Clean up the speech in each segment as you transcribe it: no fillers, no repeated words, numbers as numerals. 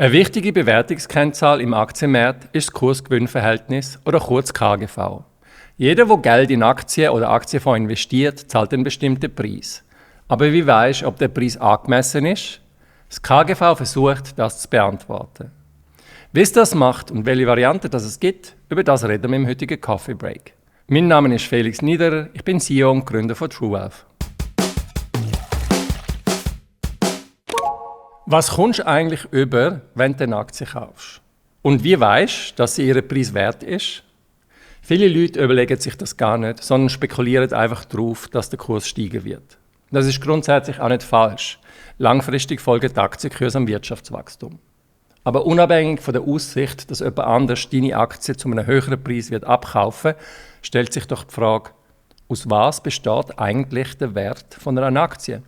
Eine wichtige Bewertungskennzahl im Aktienmarkt ist das Kurs-Gewinn-Verhältnis oder kurz KGV. Jeder, der Geld in Aktien oder Aktienfonds investiert, zahlt einen bestimmten Preis. Aber wie weisst du, ob der Preis angemessen ist? Das KGV versucht, das zu beantworten. Wie es das macht und welche Varianten es gibt, über das reden wir im heutigen Coffee Break. Mein Name ist Felix Niederer, ich bin CEO und Gründer von TrueWealth. Was kommst du eigentlich über, wenn du eine Aktie kaufst? Und wie weisst du, dass sie ihren Preis wert ist? Viele Leute überlegen sich das gar nicht, sondern spekulieren einfach darauf, dass der Kurs steigen wird. Das ist grundsätzlich auch nicht falsch. Langfristig folgen die Aktienkurse am Wirtschaftswachstum. Aber unabhängig von der Aussicht, dass jemand anders deine Aktie zu einem höheren Preis wird abkaufen, stellt sich doch die Frage, aus was besteht eigentlich der Wert von einer Aktie?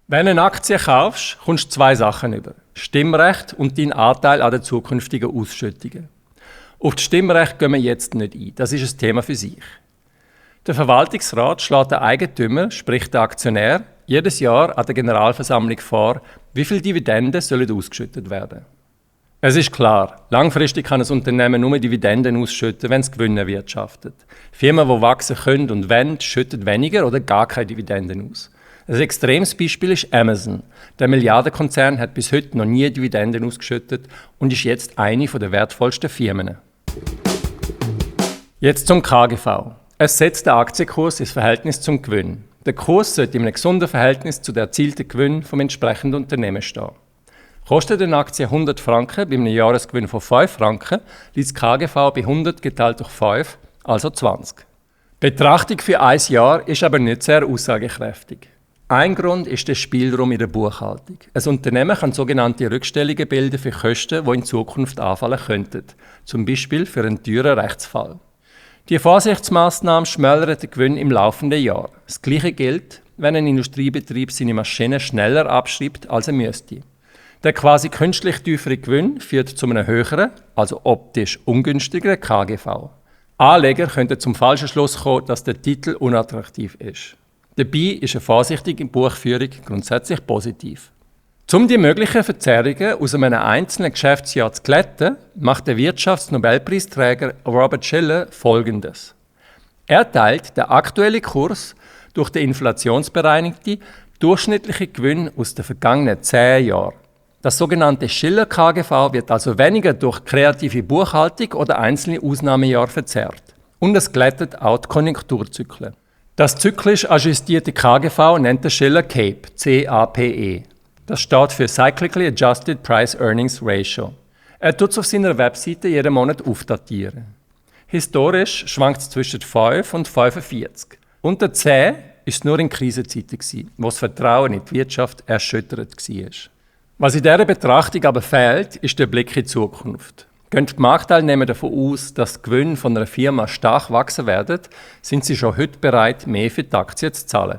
Wenn du eine Aktie kaufst, kommst du zwei Sachen über: Stimmrecht und deinen Anteil an den zukünftigen Ausschüttungen. Auf das Stimmrecht gehen wir jetzt nicht ein, das ist ein Thema für sich. Der Verwaltungsrat schlägt den Eigentümer, sprich der Aktionär, jedes Jahr an der Generalversammlung vor, wie viel Dividenden sollen ausgeschüttet werden. Es ist klar, langfristig kann ein Unternehmen nur Dividenden ausschütten, wenn es Gewinne erwirtschaftet. Firmen, die wachsen können und wollen, schütten weniger oder gar keine Dividenden aus. Ein extremes Beispiel ist Amazon. Der Milliardenkonzern hat bis heute noch nie Dividenden ausgeschüttet und ist jetzt eine der wertvollsten Firmen. Jetzt zum KGV. Es setzt den Aktienkurs ins Verhältnis zum Gewinn. Der Kurs sollte in einem gesunden Verhältnis zu den erzielten Gewinn vom entsprechenden Unternehmen stehen. Kostet eine Aktie 100 Franken bei einem Jahresgewinn von 5 Franken, liegt das KGV bei 100 geteilt durch 5, also 20. Die Betrachtung für ein Jahr ist aber nicht sehr aussagekräftig. Ein Grund ist der Spielraum in der Buchhaltung. Ein Unternehmen kann sogenannte Rückstellungen bilden für Kosten, die in Zukunft anfallen könnten, zum Beispiel für einen teuren Rechtsfall. Die Vorsichtsmaßnahmen schmälern den Gewinn im laufenden Jahr. Das Gleiche gilt, wenn ein Industriebetrieb seine Maschinen schneller abschreibt, als er müsste. Der quasi künstlich tiefere Gewinn führt zu einem höheren, also optisch ungünstigeren KGV. Anleger könnten zum falschen Schluss kommen, dass der Titel unattraktiv ist. Dabei ist eine vorsichtige Buchführung grundsätzlich positiv. Um die möglichen Verzerrungen aus einem einzelnen Geschäftsjahr zu glätten, macht der Wirtschaftsnobelpreisträger Robert Shiller Folgendes. Er teilt den aktuellen Kurs durch den inflationsbereinigten durchschnittlichen Gewinn aus den vergangenen 10 Jahren. Das sogenannte Shiller-KGV wird also weniger durch kreative Buchhaltung oder einzelne Ausnahmejahre verzerrt. Und es glättet auch die Konjunkturzyklen. Das zyklisch ajustierte KGV nennt der Shiller CAPE, C-A-P-E. Das steht für Cyclically Adjusted Price Earnings Ratio. Er tut es auf seiner Webseite jeden Monat aufdatieren. Historisch schwankt es zwischen 5 und 45. Unter 10 war es nur in Krisenzeiten, wo das Vertrauen in die Wirtschaft erschüttert war. Was in dieser Betrachtung aber fehlt, ist der Blick in die Zukunft. Gehen die Marktteilnehmer davon aus, dass die Gewinne von einer Firma stark wachsen werden, sind sie schon heute bereit, mehr für die Aktien zu zahlen.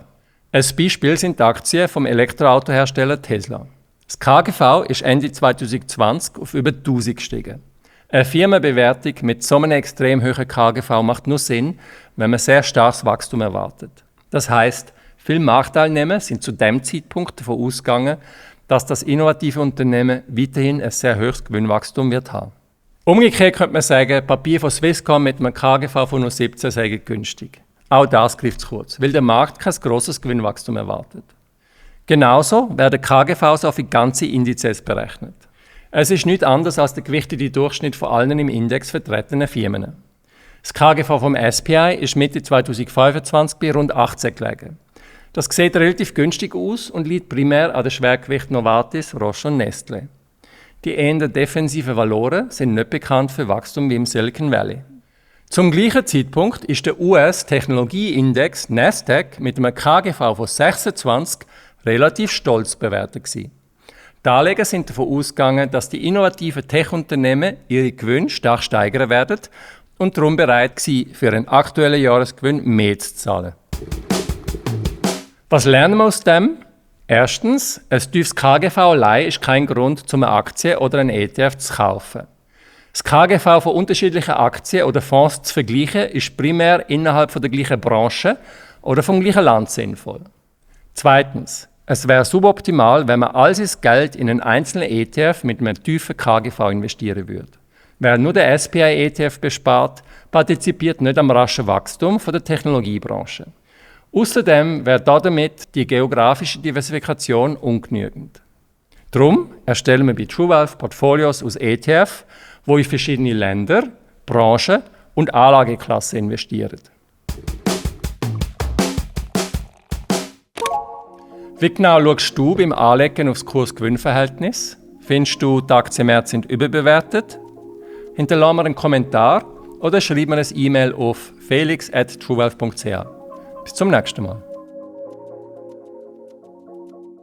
Ein Beispiel sind die Aktien vom Elektroautohersteller Tesla. Das KGV ist Ende 2020 auf über 1000 gestiegen. Eine Firmenbewertung mit so einem extrem hohen KGV macht nur Sinn, wenn man sehr starkes Wachstum erwartet. Das heisst, viele Marktteilnehmer sind zu dem Zeitpunkt davon ausgegangen, dass das innovative Unternehmen weiterhin ein sehr hohes Gewinnwachstum wird haben. Umgekehrt könnte man sagen, Papier von Swisscom mit einem KGV von nur 17 sei günstig. Auch das greift zu kurz, weil der Markt kein grosses Gewinnwachstum erwartet. Genauso werden KGVs auf die ganze Indizes berechnet. Es ist nichts anderes als der gewichtete Durchschnitt von allen im Index vertretenen Firmen. Das KGV vom SPI ist Mitte 2025 bei rund 18 gelegen. Das sieht relativ günstig aus und liegt primär an den Schwergewicht Novartis, Roche und Nestlé. Die eher defensiven Valoren sind nicht bekannt für Wachstum wie im Silicon Valley. Zum gleichen Zeitpunkt ist der US-Technologieindex Nasdaq mit einem KGV von 26 relativ stolz bewertet gewesen. Die Anleger sind davon ausgegangen, dass die innovativen Tech-Unternehmen ihre Gewinne stark steigern werden und darum bereit waren, für einen aktuellen Jahresgewinn mehr zu zahlen. Was lernen wir aus dem? Erstens, ein tiefes KGV allein ist kein Grund, eine Aktie oder einen ETF zu kaufen. Das KGV von unterschiedlichen Aktien oder Fonds zu vergleichen, ist primär innerhalb der gleichen Branche oder vom gleichen Land sinnvoll. Zweitens, Es wäre suboptimal, wenn man all sein Geld in einen einzelnen ETF mit einem tiefen KGV investieren würde. Wer nur den SPI-ETF bespart, partizipiert nicht am raschen Wachstum der Technologiebranche. Außerdem wäre damit die geografische Diversifikation ungenügend. Darum erstellen wir bei TrueWealth Portfolios aus ETF, die in verschiedene Länder, Branchen und Anlageklassen investieren. Wie genau schaust du beim Anlegen aufs Kurs-Gewinn-Verhältnis? Findest du, die Aktienmärkte sind überbewertet? Hinterlasse mir einen Kommentar oder schreib mir eine E-Mail auf felix@truewealth.ch. Bis zum nächsten Mal.